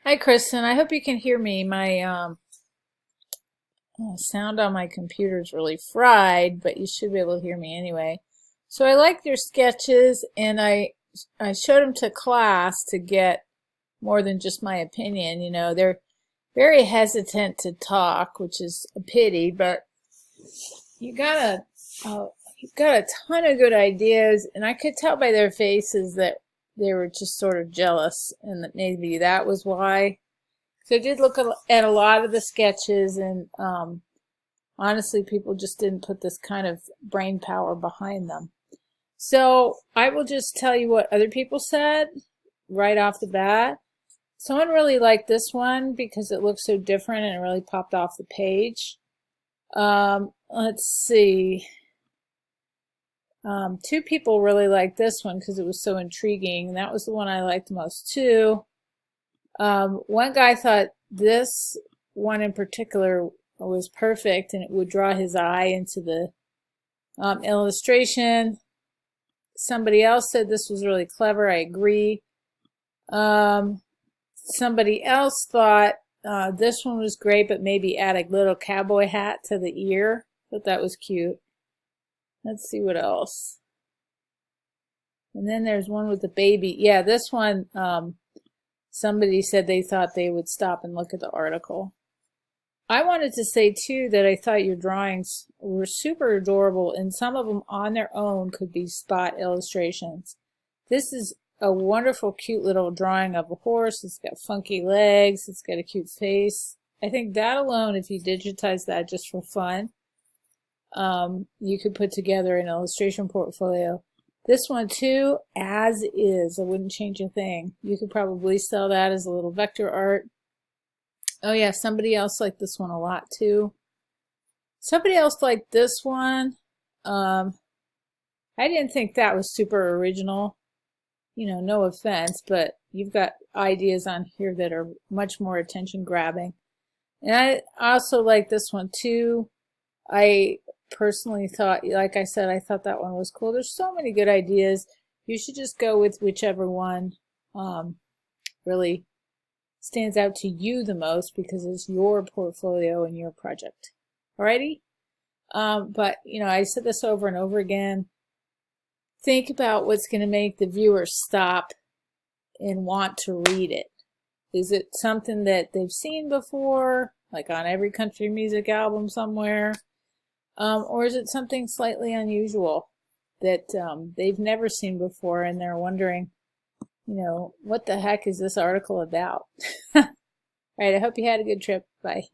Hi, Kristen. I hope you can hear me. My sound on my computer is really fried, but you should be able to hear me anyway. So I liked your sketches, and I showed them to class to get more than just my opinion. You know, they're very hesitant to talk, which is a pity, but you got you've got a ton of good ideas, and I could tell by their faces that they were just sort of jealous, and that maybe that was why. So I did look at a lot of the sketches, and honestly, people just didn't put this kind of brain power behind them. So I will just tell you what other people said right off the bat. Someone really liked this one because it looked so different and it really popped off the page. Let's see. Two people really liked this one because it was so intriguing. And that was the one I liked most too. One guy thought this one in particular was perfect and it would draw his eye into the illustration. Somebody else said this was really clever. I agree. Somebody else thought this one was great, but maybe add a little cowboy hat to the ear. Thought that was cute. Let's see what else. And then there's one with the baby. Yeah, this one, somebody said they thought they would stop and look at the article. I wanted to say too that I thought your drawings were super adorable, and some of them on their own could be spot illustrations. This is a wonderful, cute little drawing of a horse. It's got funky legs. It's got a cute face. I think that alone, if you digitize that just for fun, you could put together an illustration portfolio. This one too, as is. I wouldn't change a thing. You could probably sell that as a little vector art. Oh yeah, somebody else liked this one a lot too. Somebody else liked this one. I didn't think that was super original. You know, no offense, but you've got ideas on here that are much more attention grabbing. And I also like this one too. I personally thought, like I said, I thought that one was cool. There's so many good ideas. You should just go with whichever one really stands out to you the most because it's your portfolio and your project. Alrighty? But, you know, I said this over and over again. Think about what's going to make the viewer stop and want to read it. Is it something that they've seen before, like on every country music album somewhere? Or is it something slightly unusual that they've never seen before and they're wondering, you know, what the heck is this article about? All right, I hope you had a good trip. Bye.